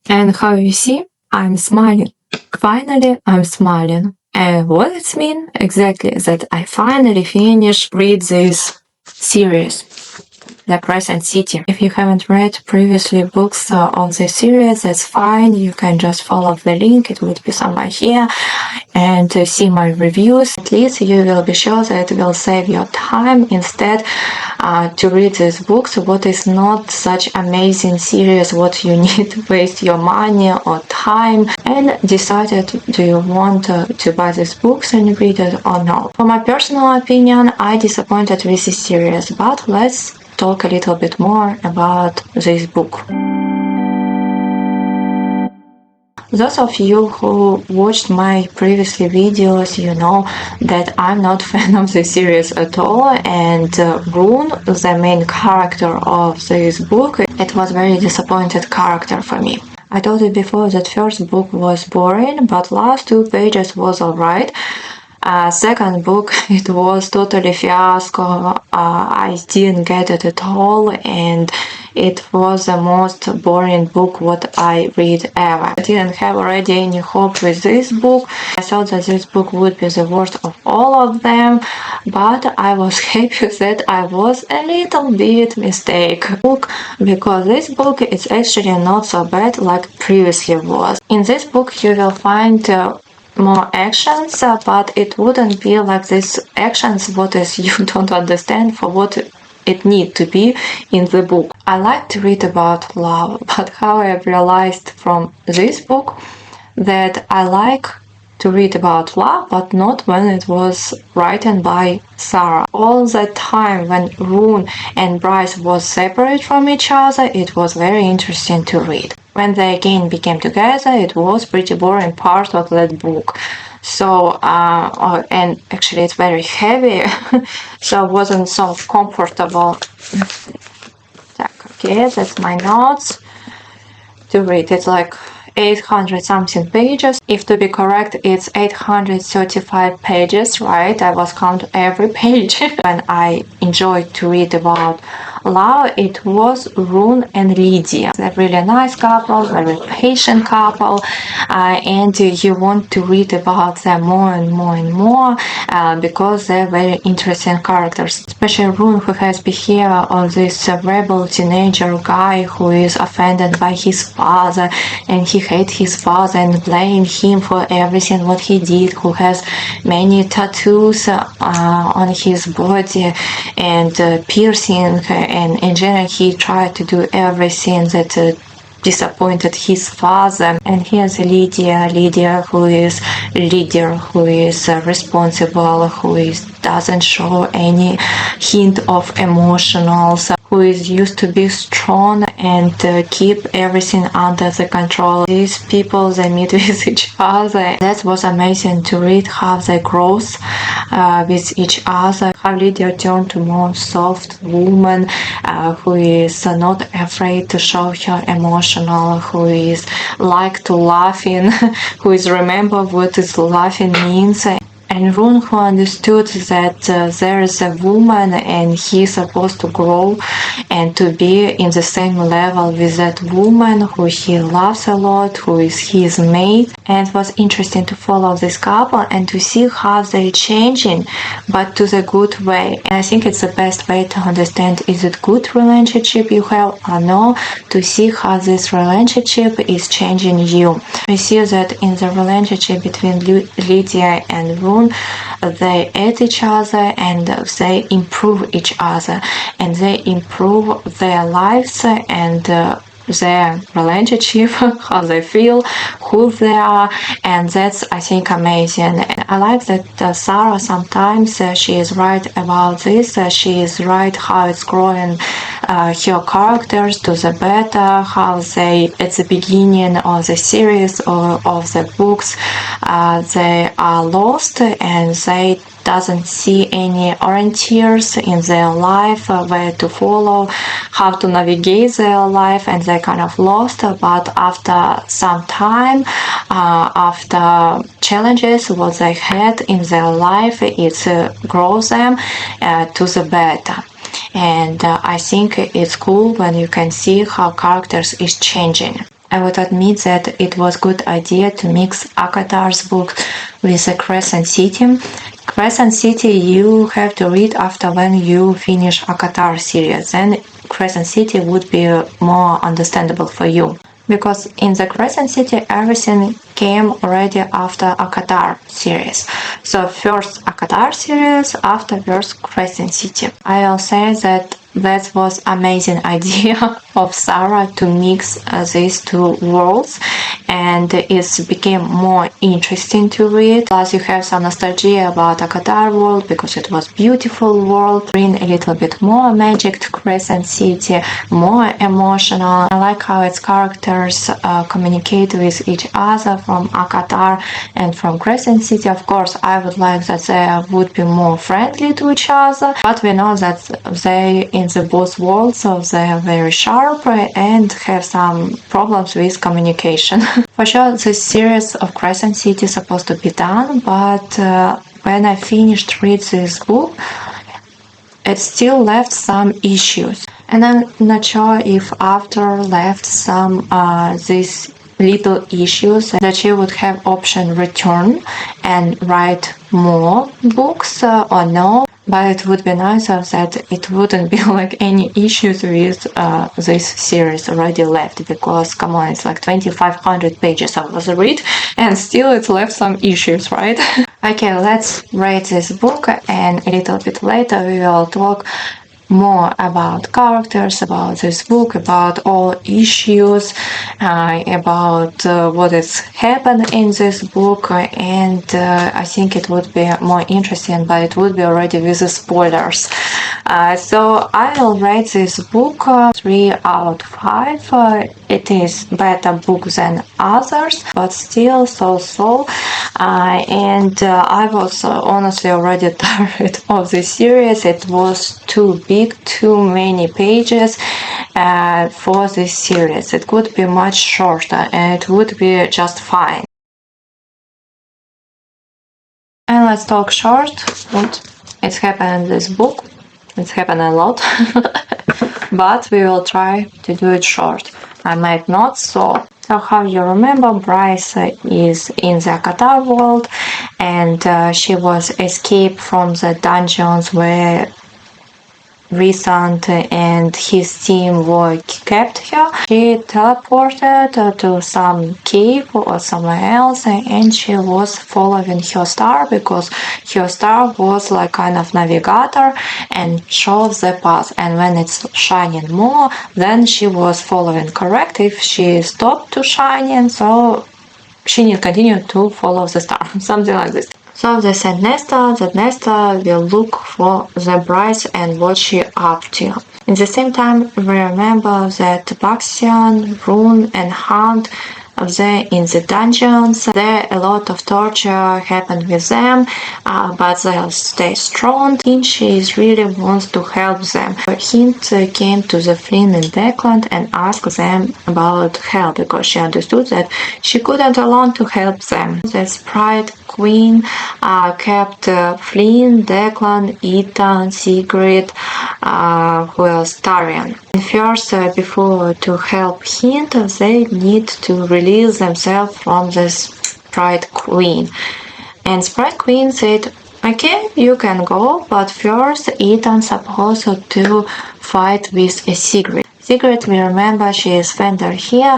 And how you see, I'm smiling. Finally, I'm smiling. And what it means exactly that I finally finished read this series, The Crescent City. If you haven't read previously books of this series, that's fine. You can just follow the link. It would be somewhere here, and see my reviews. At least you will be sure that it will save your time instead to read these books. What is not such amazing series, what you need to waste your money or time, and decided do you want to buy these books and read it or not. For my personal opinion, I disappointed with this series, but let's talk a little bit more about this book. Those of you who watched my previous videos, you know that I'm not a fan of the series at all, and Rune, the main character of this book, it was very disappointed character for me. I told you before that first book was boring, but last 2 pages was alright. Second book, it was totally fiasco. I didn't get it at all, and it was the most boring book what I read ever. I didn't have already any hope with this book. I thought that this book would be the worst of all of them, but I was happy that I was a little bit mistaken because this book is actually not so bad like previously was. In this book you will find more actions, but it wouldn't be like these actions what is you don't understand for what it need to be in the book. I like to read about love, but how I realized from this book that I like to read about love, but not when it was written by Sarah. All that time when Rune and Bryce was separate from each other, it was very interesting to read. When they again became together, it was pretty boring part of that book. So, and actually it's very heavy, so it wasn't so comfortable. Okay, that's my notes to read. It's like 800 something pages. If to be correct, it's 835 pages, right? I was count every page. When I enjoyed to read about love, it was Rune and Lydia. They're really nice couple, very patient couple, and you want to read about them more and more and more because they're very interesting characters. Especially Rune, who has behavior of this rebel teenager guy who is offended by his father, and he hates his father and blame him for everything what he did, who has many tattoos on his body and piercing, and in general he tried to do everything that disappointed his father. And here's Lydia who is leader, who is responsible, who doesn't show any hint of emotionals, who is used to be strong and keep everything under the control. These people, they meet with each other. That was amazing to read how they grow with each other, how Lydia turned to more soft woman who is not afraid to show her emotional, who is like to laughing, who is remember what is laughing means. And Rune, who understood that there is a woman and he's supposed to grow and to be in the same level with that woman who he loves a lot, who is his mate. And it was interesting to follow this couple and to see how they're changing, but to the good way. And I think it's the best way to understand, is it good relationship you have or no, to see how this relationship is changing you. We see that in the relationship between Lydia and Rune, they aid each other and they improve each other, and they improve their lives and their relationship, how they feel, who they are, and that's, I think, amazing. And I like that Sarah sometimes she is right about this. She is right how it's growing her characters to the better, how they at the beginning of the series or of the books they are lost and they doesn't see any orienters in their life, where to follow, how to navigate their life, and they kind of lost. But after some time, after challenges what they had in their life, it grows them to the better. And I think it's cool when you can see how characters is changing. I would admit that it was good idea to mix Akatar's book with the Crescent City. Crescent City you have to read after when you finish Akatar series, then Crescent City would be more understandable for you. Because in the Crescent City everything came already after Akatar series. So first Akatar series, afterwards Crescent City. I will say that was amazing idea of Sarah to mix these two worlds, and it became more interesting to read. Plus you have some nostalgia about Akatar world because it was beautiful world, bring a little bit more magic to Crescent City, more emotional. I like how its characters communicate with each other from Akatar and from Crescent City. Of course, I would like that they would be more friendly to each other, but we know that they in the both worlds, so they are very sharp and have some problems with communication. For sure, this series of Crescent City is supposed to be done, but when I finished read this book, it still left some issues. And I'm not sure if after left some these little issues that she would have option return and write more books or no. But it would be nicer that it wouldn't be like any issues with this series already left, because come on, it's like 2500 pages I was read and still it left some issues, right? Okay, let's read this book and a little bit later we will talk more about characters, about this book, about all issues, about what has happened in this book, and I think it would be more interesting, but it would be already with the spoilers. So I will rate this book 3 out of 5. It is better book than others, but still so. And I was honestly already tired of this series. It was too big, too many pages for this series. It could be much shorter and it would be just fine. And let's talk short. What it's happened in this book. It's happened a lot. But we will try to do it short. I might not, so how you remember, Bryce is in the Akatar world, and she was escaped from the dungeons where Crescent and his team were kept her. She teleported to some cave or somewhere else, and she was following her star because her star was like kind of navigator and shows the path, and when it's shining more, then she was following correct. If she stopped to shining, so she need to continue to follow the star, something like this. So they sent Nesta, that Nesta will look for the Bryce and what she up to. At the same time, we remember that Baxian, Rune and Hunt they're in the dungeons. There a lot of torture happened with them, but they'll stay strong. She really wants to help them. Hint came to the Flynn and Declan and asked them about help because she understood that she couldn't alone to help them. The Sprite Queen kept Flynn, Declan, Ethan, Sigrid, who else, Tarian. First, before to help Hint, they need to release themselves from the Sprite Queen. And Sprite Queen said, okay, you can go, but first Ethan's supposed to fight with a Sigrid. Sigrid, we remember, she is Fender here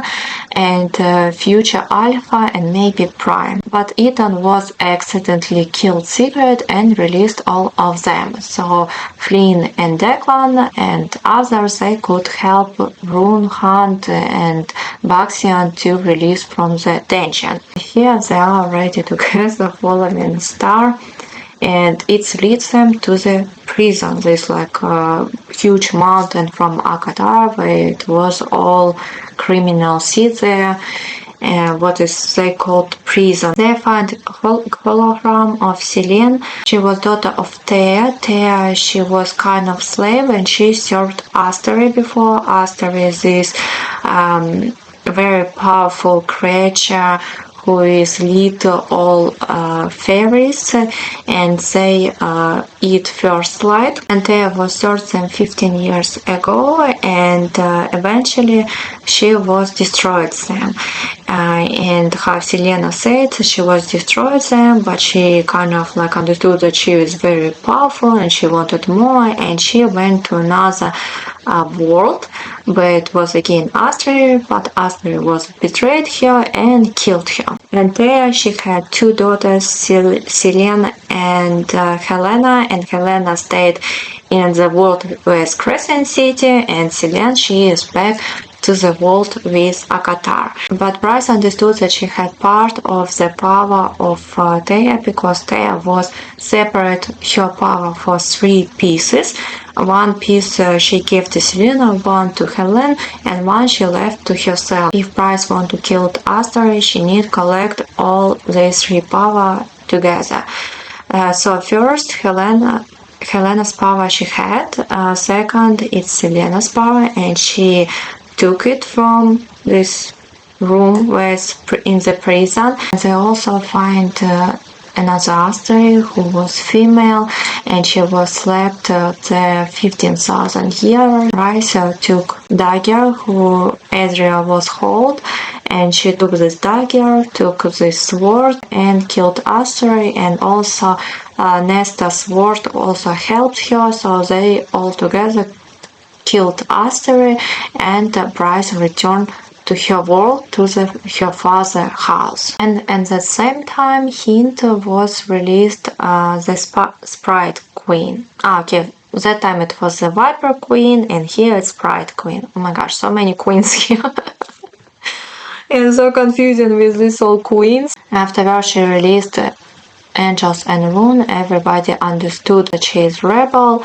and future Alpha and maybe Prime. But Ethan was accidentally killed Sigrid and released all of them. So Flynn and Declan and others, they could help Rune, Hunt and Baxian to release from the dungeon. Here they are ready together following Star, and it leads them to the prison. There's like a huge mountain from Akatar where it was all criminals sit there, and what is they called prison. They find hologram of Celine. She was daughter of Thea. Thea, she was kind of slave and she served Astery before. Astery is this very powerful creature who is lead all fairies, and they eat first light. Antea was 13-15 years ago, and eventually she was destroyed them. And how Selena said, she was destroyed them, but she kind of like understood that she was very powerful and she wanted more, and she went to another world, but it was again Astrid, but Astrid was betrayed her and killed her. And there she had two daughters, Selena and Helena, and Helena stayed in the world with Crescent City, and Selena, she is back to the world with Akatar. But Bryce understood that she had part of the power of Thea, because Thea was separate her power for 3 pieces. One piece she gave to Selena, one to Helen, and one she left to herself. If Bryce want to kill Asteroid, she need collect all these 3 power together. So first, Helena's power she had. Second, it's Selena's power, and she took it from this room in the prison. They also find another Asteroid who was female, and she was slept there 15,000 years. Bryce took dagger who Ezreal was hold, and she took this dagger, took this sword, and killed Asteroid, and also Nesta's sword also helped her, so they all together killed Asteroid, and Bryce returned to her world, to her father's house. And at the same time, Hint was released the Sprite Queen. Okay, that time it was the Viper Queen, and here it's Sprite Queen. Oh my gosh, so many queens here. It's so confusing with these all queens. Afterwards, she released Angels and Rune. Everybody understood that she is rebel.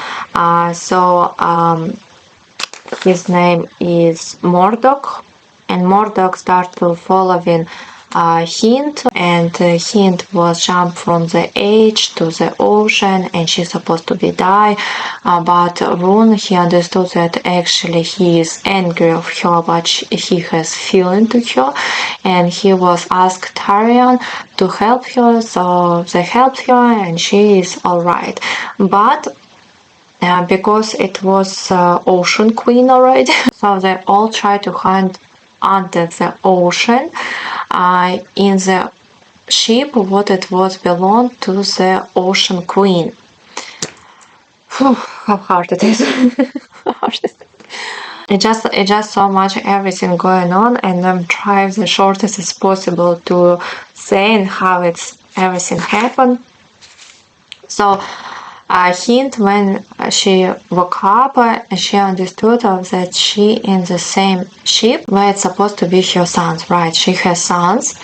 His name is Mordok, and Mordok started to following Hint, and Hint was jumped from the age to the ocean, and she's supposed to be die. But Rune, he understood that actually he is angry of her, but he has feeling to her, and he was asked Tarion to help her, so they helped her, and she is alright. But because it was Ocean Queen already, so they all try to hunt under the ocean in the ship what it was belonged to the Ocean Queen. Whew, how hard it is. It's just so much everything going on, and I'm trying the shortest as possible to say how everything happened. So Hint, when she woke up, she understood that she in the same ship where it's supposed to be her sons, right? She has sons,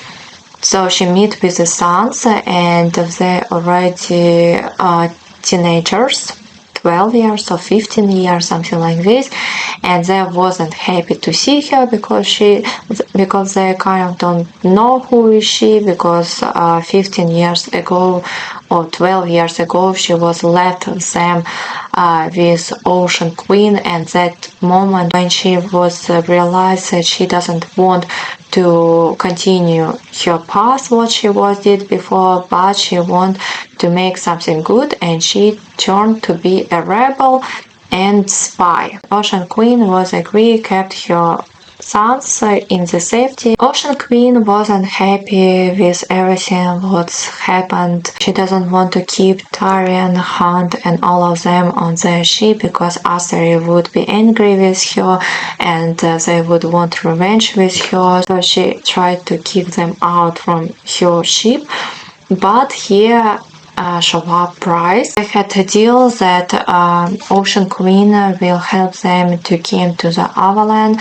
so she meet with the sons, and they already teenagers, 12 years or 15 years, something like this, and they wasn't happy to see her because they kind of don't know who is she, because 15 years ago or 12 years ago she was left them with Ocean Queen, and that moment when she was realized that she doesn't want to continue her path what she did before, but she want to make something good, and she turned to be a rebel and spy. Ocean Queen was agree, kept her sons in the safety. Ocean Queen wasn't happy with everything what's happened. She doesn't want to keep Tarion, Hunt, and all of them on their ship, because Asteroid would be angry with her, and they would want revenge with her. So she tried to keep them out from her ship. But here show up Bryce. They had a deal that Ocean Queen will help them to come to the Avalanche,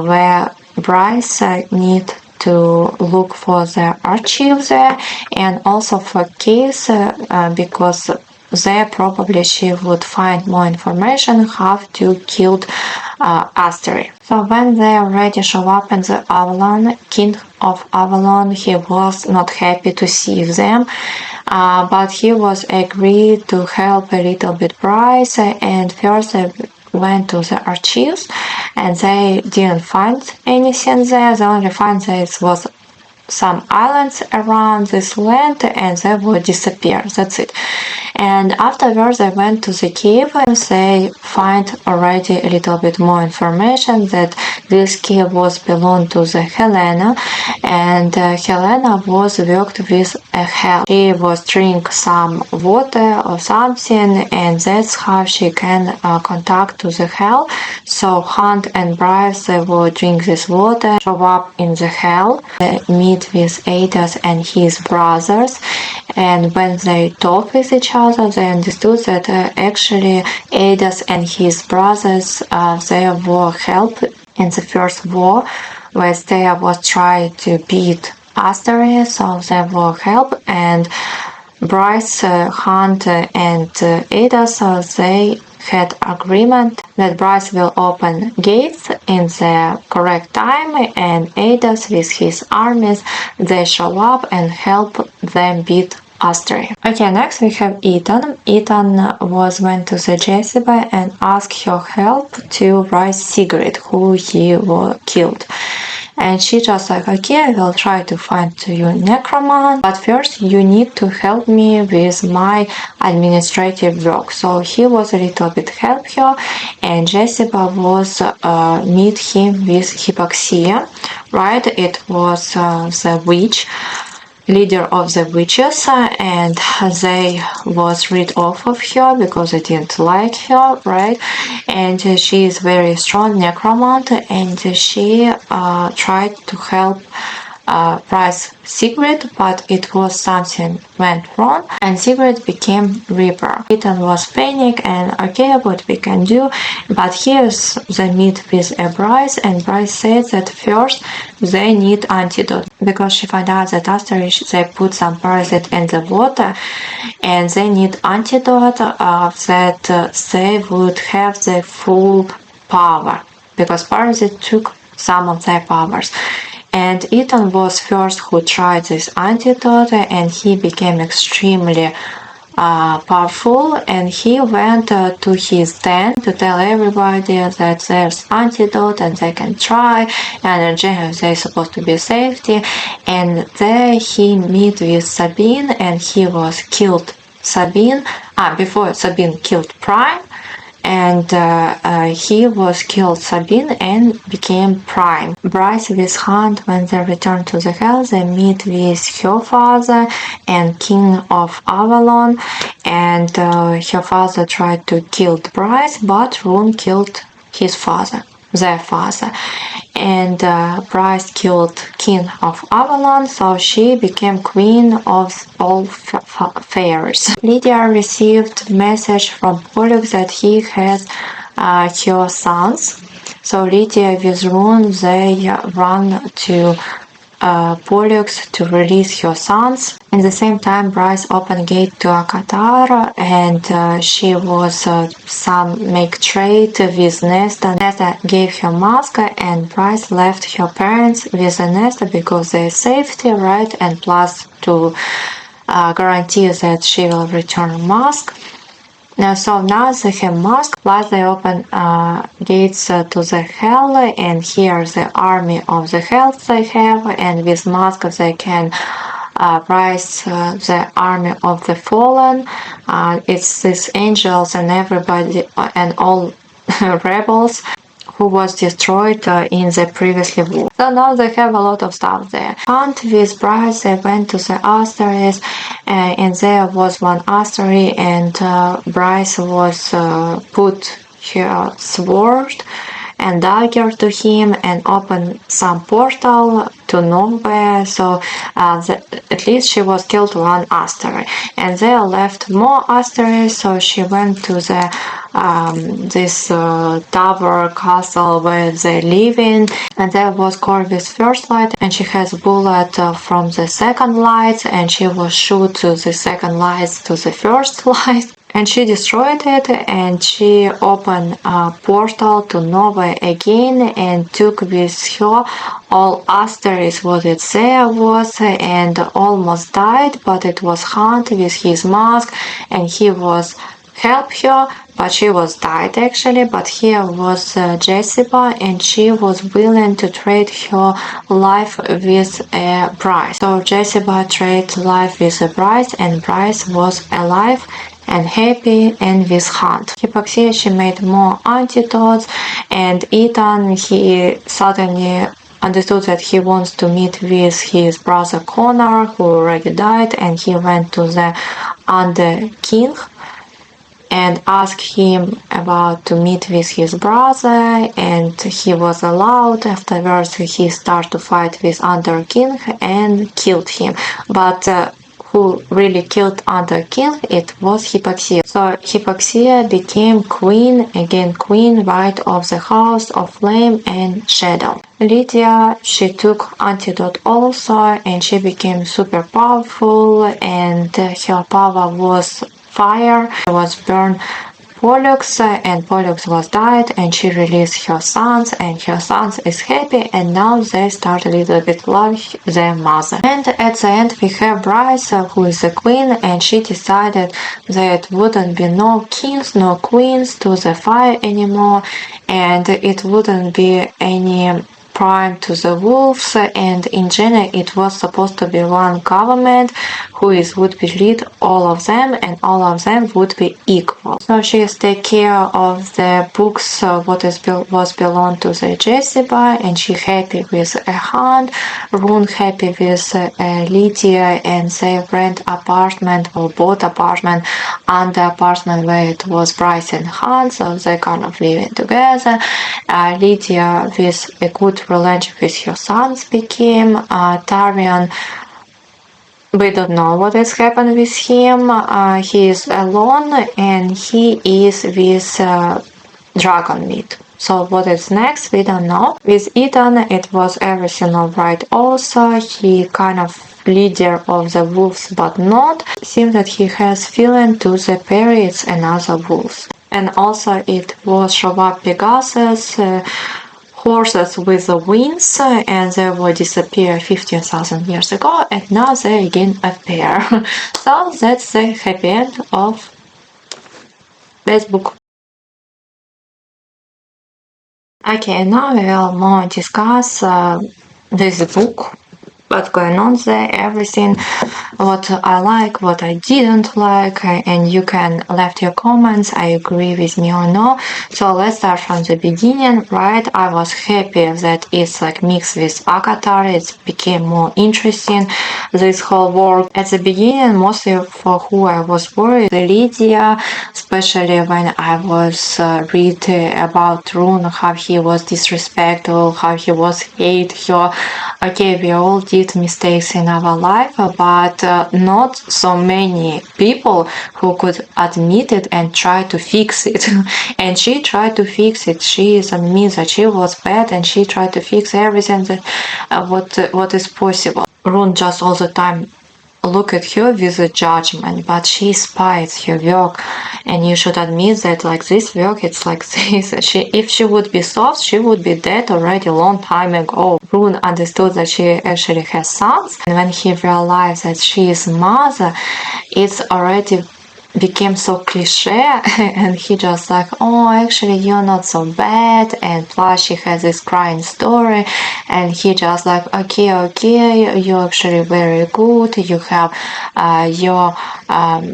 where Bryce need to look for the archives there, and also for Case, because there probably she would find more information how to kill Asteroid. So when they already show up in the Avalon, King of Avalon, he was not happy to see them, but he was agreed to help a little bit Bryce, and first they went to the archives, and they didn't find anything there. They only found that it was some islands around this land and they would disappear. That's it. And afterwards they went to the cave and they find already a little bit more information that this cave was belonged to the Helena, and Helena was worked with a hell. She was drink some water or something, and that's how she can contact to the hell. So Hunt and Bryce, they will drink this water, show up in the hell, they meet with Adas and his brothers, and when they talk with each other, they understood that actually Adas and his brothers, they were help in the first war, where they was trying to beat Asteria, so they will help, and Bryce, Hunt, and Adas, they had agreement that Bryce will open gates in the correct time, and Adas with his armies, they show up and help them beat Asteria. Okay, next we have Ethan. Ethan went to the Jezebel and asked her help to rise Sigrid, who he killed. And she just like, okay, I will try to find you necroman, but first you need to help me with my administrative work. So he was a little bit help her, and Jezebel was meet him with Hypaxia, right? It was the witch, leader of the witches, and they was rid off of her because they didn't like her, right? And she is very strong necromant, and she tried to help Bryce Sigrid, but it was something went wrong and Sigrid became Reaper. Ethan was panic and okay, what we can do, but here's the meet with Bryce, and Bryce said that first they need antidote because she found out that after they put some parasite in the water and they need antidote that they would have the full power because parasite took some of their powers. And Ethan was first who tried this antidote, and he became extremely powerful, and he went to his den to tell everybody that there's antidote and they can try, and in general they're supposed to be safety. And there he met with Sabine, and he was killed Sabine before Sabine killed Prime, and he was killed Sabine and became Prime. Bryce with Hunt, when they return to the hell, they meet with her father and King of Avalon, and her father tried to kill Bryce, but Rune killed his father, their father, and Bryce killed King of Avalon, so she became queen of all fairies. Lydia received message from Pollux that he has her sons. So Lydia with Rune, they run to Pollux to release her sons. At the same time, Bryce opened gate to Akatar, and she was some make trade with Nesta. Nesta gave her mask, and Bryce left her parents with Nesta because their safety, right? And plus to guarantee that she will return mask. So now they have mask, plus they open gates to the hell, and here the army of the hell they have, and with mask they can rise the army of the fallen. It's these angels and everybody and all rebels who was destroyed in the previously war. So now they have a lot of stuff there. Hunt with Bryce, they went to the Asteries, and there was one Astery, and Bryce was put her sword and dagger to him and opened some portal to nowhere, so at least she was killed one Astery, and they left more Asteries, so she went to the this tower castle where they live in, and there was Corvus first light, and she has bullet from the second light, and she was shoot to the second light to the first light, and she destroyed it, and she opened a portal to nowhere again and took with her all Asteries what it there was, and almost died, but it was Hunt with his mask, and he was help her, but she was died actually. But here was Jessica, and she was willing to trade her life with a Bryce. So Jessica traded life with a Bryce, and Bryce was alive and happy and with Hunt. Hypoxia, she made more antidotes, and Ethan, he suddenly understood that he wants to meet with his brother Connor, who already died, and he went to the Under King and asked him about to meet with his brother, and he was allowed. Afterwards he started to fight with Under King and killed him, but who really killed Under King, it was Hypoxia. So Hypoxia became queen, again queen, right of the House of Flame and Shadow. Lydia, she took antidote also, and she became super powerful, and her power was fire. She was burned Pollux, and Pollux was died, and she released her sons, and her sons is happy, and now they start a little bit love their mother. And at the end we have Bryce, who is the queen, and she decided that wouldn't be no kings, no queens to the fire anymore, and it wouldn't be any prime to the wolves, and in general it was supposed to be one government who would be lead all of them, and all of them would be equal. So she is take care of the books was belong to the Jessica, and she happy with a Hunt. Rune happy with Lydia, and they rent apartment or bought apartment and the apartment where it was Bryce and Hunt, so they kind of living together. Lydia with a good relationship with her sons became Tarion. We don't know what has happened with him. He is alone, and he is with Dragonmeat. So what is next, we don't know. With Ethan, it was everything alright also. He kind of leader of the wolves, but not. Seems that he has feeling to the periods and other wolves. And also it was show up Pegasus, horses with the wings, and they will disappear 15,000 years ago, and now they again appear. So that's the happy end of this book. Okay, now we will more discuss this book, what's going on there, everything, what I like, what I didn't like, and you can left your comments, I agree with me or no. So let's start from the beginning, right? I was happy that it's like mixed with Akatar, it became more interesting, this whole world. At the beginning, mostly for who I was worried, Lydia, especially when I was read about Rune, how he was disrespectful, how he was hate her. Okay, we all did mistakes in our life, but not so many people who could admit it and try to fix it. And she tried to fix it. She admits that she was bad, and she tried to fix everything that what is possible. Rune just all the time look at her with a judgment, but she spies her work, and you should admit that like this work, it's like this. If she would be soft, she would be dead already a long time ago. Rune understood that she actually has sons, and when he realized that she is mother, it's already became so cliche, and he just like, oh, actually you're not so bad, and plus she has this crying story, and he just like, okay, you're actually very good, you have your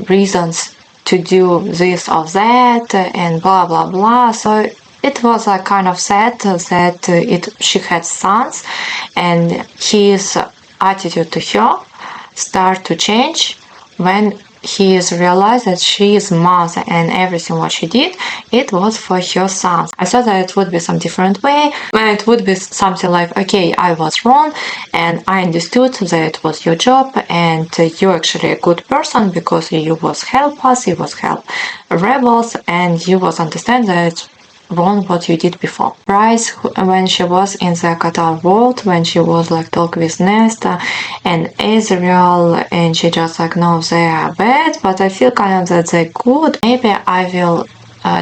reasons to do this or that, and blah blah blah. So it was like kind of sad that she had sons, and his attitude to her start to change when he is realized that she is mother, and everything what she did, it was for her sons. I thought that it would be some different way, and it would be something like, okay, I was wrong, and I understood that it was your job, and you're actually a good person because you was help us, you was help rebels, and you was understand that wrong what you did before. Bryce, when she was in the Qatar world, when she was like talk with Nesta and Israel, and she just like, no, they are bad, but I feel kind of that they're good. Maybe I will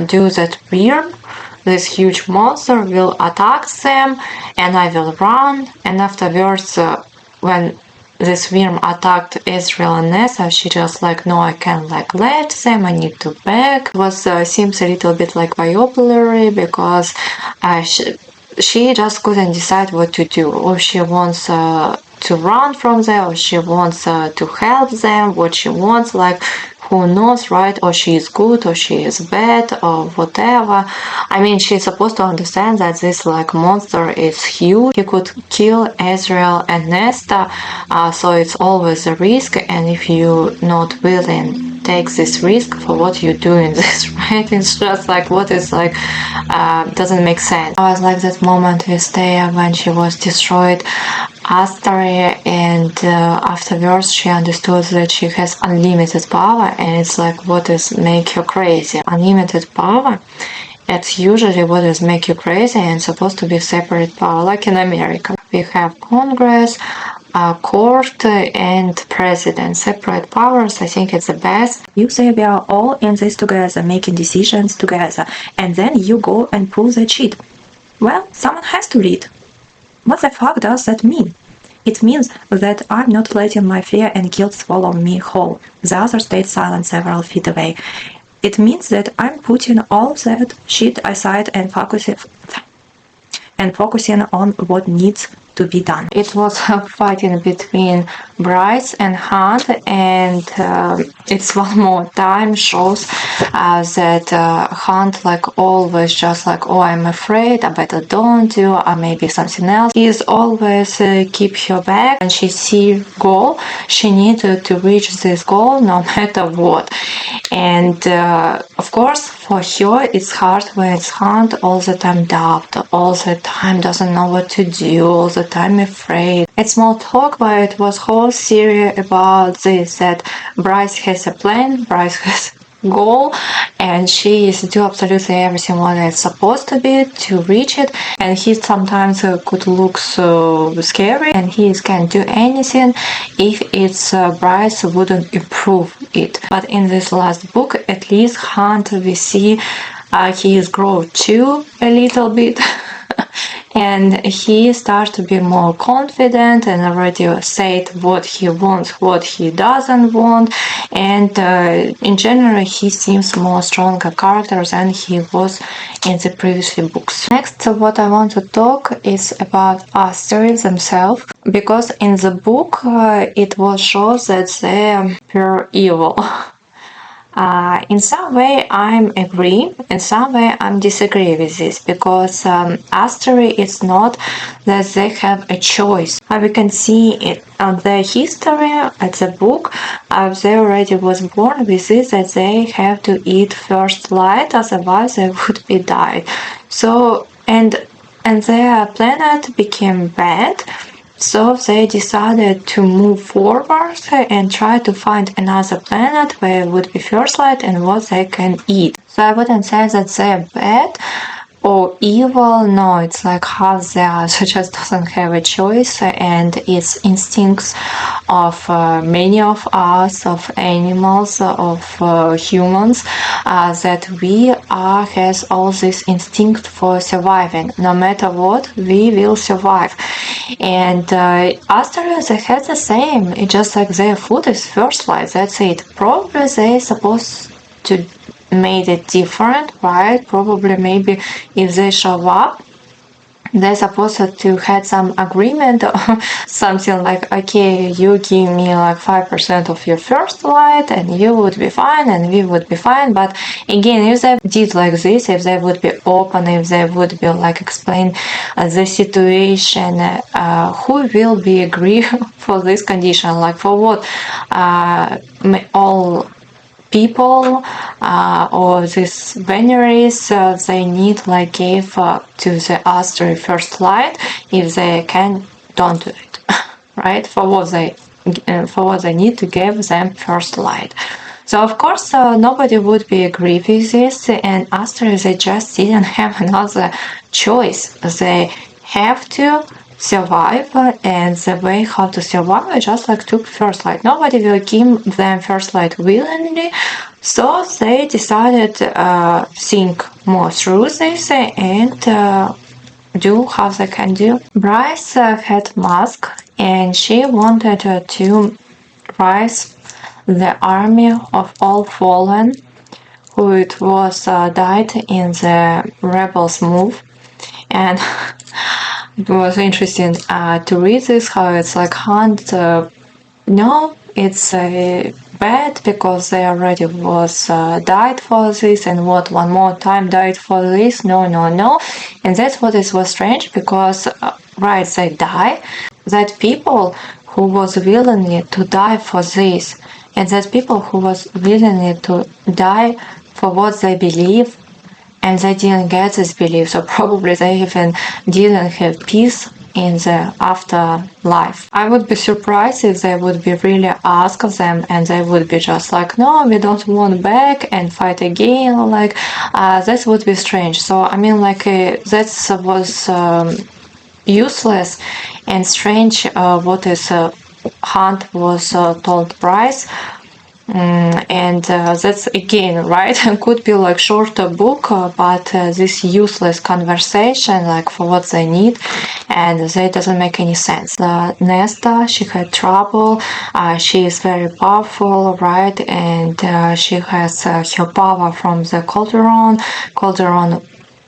do that weird. This huge monster will attack them, and I will run, and afterwards when this worm attacked Israel and Nessa, she just like, no, I can't like let them, I need to back. It was seems a little bit like bipolar because she just couldn't decide what to do, or she wants to run from them, or she wants to help them, what she wants, like who knows, right? Or she is good, or she is bad, or whatever. I mean, she's supposed to understand that this like monster is huge. He could kill Israel and Nesta, so it's always a risk. And if you're not willing take this risk, for what you do in this, right? It's just like what is like doesn't make sense. I was like that moment with Thea when she was destroyed Asteria, and afterwards she understood that she has unlimited power, and it's like what is make her crazy. Unlimited power, it's usually what is make you crazy and supposed to be separate power, like in America. We have Congress, court, and president. Separate powers, I think it's the best. You say we are all in this together, making decisions together, and then you go and prove the cheat. Well, someone has to lead. What the fuck does that mean? It means that I'm not letting my fear and guilt swallow me whole. The other stayed silent several feet away. It means that I'm putting all that shit aside and focusing on what needs to be done. It was a fighting between Bryce and Hunt, and it's one more time shows that Hunt like always just like, oh, I'm afraid, I better don't do, or maybe something else. He's always keep her back, and she see goal. She needed to reach this goal no matter what. And of course, for her, it's hard when it's Hunt all the time doubt, all the time doesn't know what to do, all the time afraid. It's small talk, but it was whole series about this, that Bryce has a plan, Bryce has goal, and she is do absolutely everything what it's supposed to be to reach it. And he sometimes could look so scary, and he can't do anything if it's Bryce wouldn't improve it. But in this last book, at least Hunt, we see he is grow too a little bit. And he starts to be more confident and already said what he wants, what he doesn't want, and in general he seems more stronger character than he was in the previous books. Next, what I want to talk is about Asteria themselves, because in the book it was shown that they are pure evil. In some way I'm agree, in some way I'm disagree with this, because Asteria is not that they have a choice. We can see it on their history at the book. They already was born with this, that they have to eat first light, otherwise they would be died. So and their planet became bad. So they decided to move forward and try to find another planet where it would be first light and what they can eat. So I wouldn't say that they're bad or evil. No, it's like how they are. So just doesn't have a choice, and it's instincts of many of us, of animals, of humans, that we are has all this instinct for surviving. No matter what, we will survive. And Asteria, they had the same. It's just like their food is first light. That's it. Probably they supposed to made it different, right? Probably maybe if they show up, they're supposed to had some agreement or something like, okay, you give me like 5% of your first light and you would be fine and we would be fine. But again, if they did like this, if they would be open, if they would be like explain the situation, who will be agree for this condition? Like for what all people or these veneries they need like give to the Asteria first light. If they can, don't do it. Right? For what they need to give them first light. So of course nobody would be agree with this, and Asteria, they just didn't have another choice. They have to survive, and the way how to survive, I just like took first light. Nobody will give them first light willingly, so they decided think more through this and do, how they can do. Bryce had mask, and she wanted to rise the army of all fallen who it was died in the rebels move. And it was interesting to read this, how it's like Hunt no, it's bad because they already was died for this, and what, one more time died for this. No, and that's what it was strange, because right, they die, that people who was willing to die for this, and that people who was willing to die for what they believe, and they didn't get this belief, so probably they even didn't have peace in the afterlife. I would be surprised if they would be really ask them, and they would be just like, no, we don't want back and fight again. Like that would be strange. So I mean, like that was useless and strange. What is Hunt was told Bryce. And that's again, right, could be like shorter book, but this useless conversation, like for what they need, and that doesn't make any sense. Nesta, she had trouble, she is very powerful, right, and she has her power from the Cauldron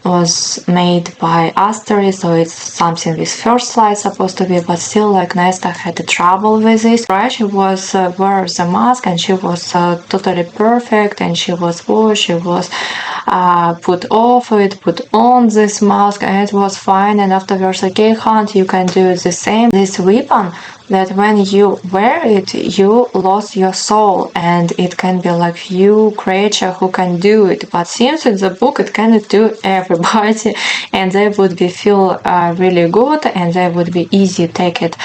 was made by Asteroid, so it's something with first light supposed to be, but still, like, Nesta had trouble with this. Right, she was wear the mask, and she was totally perfect, and she was put on this mask, and it was fine. And afterwards, okay, Hunt, you can do the same. This weapon, that when you wear it, you lost your soul, and it can be like few creature who can do it. But since in the book it cannot do everybody, and they would be feel really good, and they would be easy take it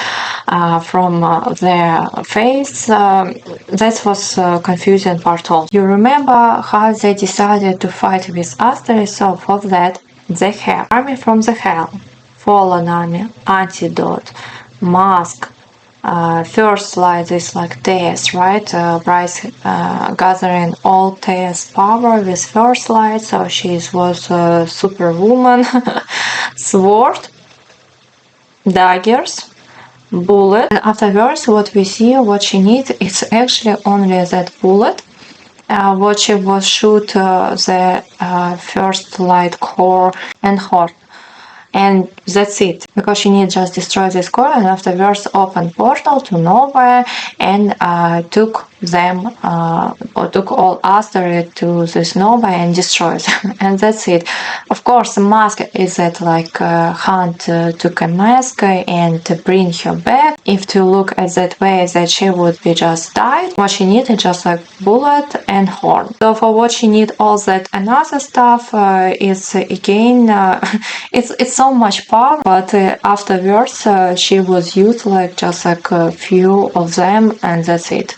from their face. That was confusing part all. You remember how they decided to fight with Asteroid? So for that they have Army from the Hell, Fallen Army, Antidote, Mask. First light is like Teas, right? Bryce gathering all Teas power with first light, so she was superwoman. Sword, daggers, bullet. And afterwards, what we see, what she needs, it's actually only that bullet. What she was shoot the first light core and horn. And that's it, because she needs just destroy this core, and afterwards open portal to nowhere and took them or took all Asteroid to this nova and destroyed them. And that's it. Of course, the mask is that like Hunt took a mask and to bring her back. If to look at that way, that she would be just died. What she needed just like bullet and horn. So for what she need all that and other stuff is again it's so much power, but afterwards she was used like just like a few of them, and that's it.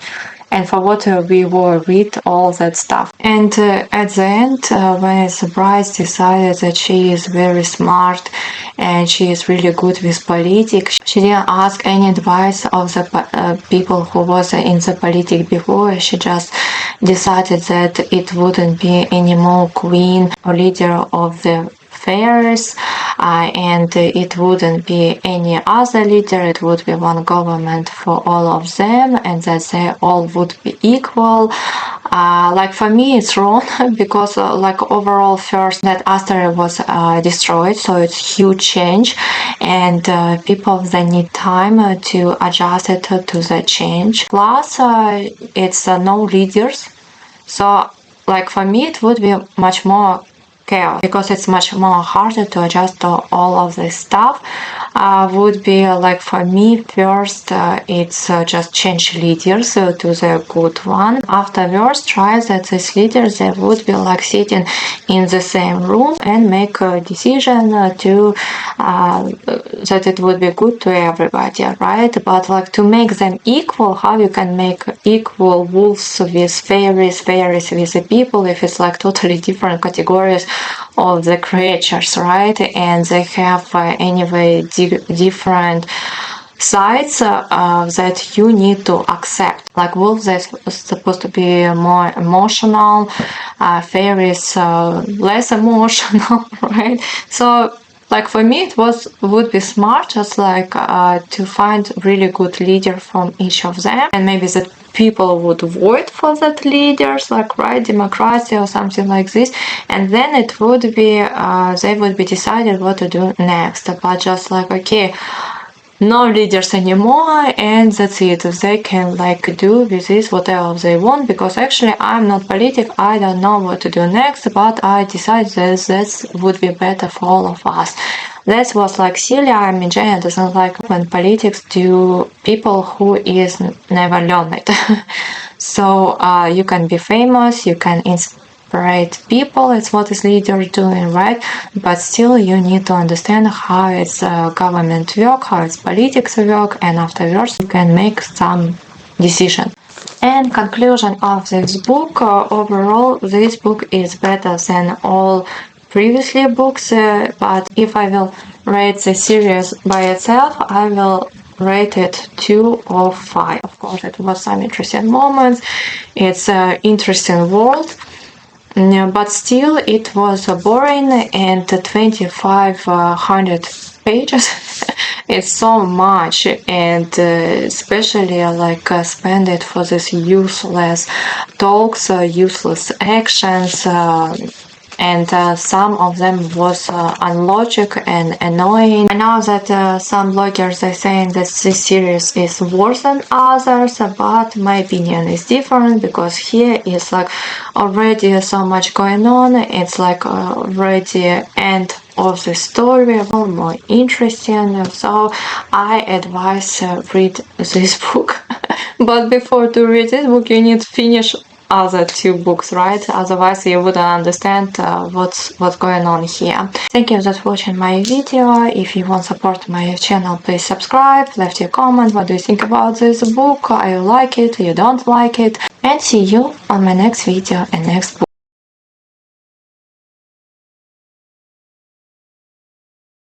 And for what we will read all that stuff. And at the end, when Bryce decided that she is very smart and she is really good with politics, she didn't ask any advice of the people who was in the politics before. She just decided that it wouldn't be any more queen or leader of the fairies, and it wouldn't be any other leader. It would be one government for all of them, and that they all would be equal. Like for me it's wrong, because like overall first that Asteroid was destroyed, so it's huge change, and people they need time to adjust it to the change. Plus it's no leaders, so like for me it would be much more chaos, because it's much more harder to adjust to all of this stuff. Would be like for me first it's just change leaders to the good one. Afterwards try that these leaders they would be like sitting in the same room and make a decision to that it would be good to everybody, right? But like to make them equal, how you can make equal wolves with fairies with the people if it's like totally different categories of the creatures, right? And they have anyway different sides that you need to accept. Like wolves, they're supposed to be more emotional, fairies less emotional, right? So Like for me, it would be smart just like to find really good leader from each of them, and maybe that people would vote for that leaders, like right, democracy or something like this, and then it would be they would be decided what to do next. But just like, okay, no leaders anymore, and that's it. They can like do with this whatever they want, because actually I'm not politic, I don't know what to do next, but I decided that would be better for all of us. That was like silly. I mean, Jane doesn't like when politics do people who is never learned it. So you can be famous, you can inspire people, it's what is leader doing, right? But still you need to understand how it's government work, how it's politics work, and afterwards you can make some decision. And conclusion of this book, overall this book is better than all previously books, but if I will rate the series by itself, I will rate it 2 of 5. Of course, it was some interesting moments, it's an interesting world, but still it was boring, and 2500 pages it's so much, and especially like spend it for this useless talks, useless actions, and some of them was unlogic and annoying. I know that some bloggers are saying that this series is worse than others, but my opinion is different, because here is like already so much going on. It's like already end of the story, more interesting, so I advise read this book. But before to read this book you need to finish other 2 books, right? Otherwise you wouldn't understand what's going on here. Thank you for watching my video. If you want to support my channel, please subscribe, left your comment, what do you think about this book, you like it, you don't like it, and see you on my next video and next book.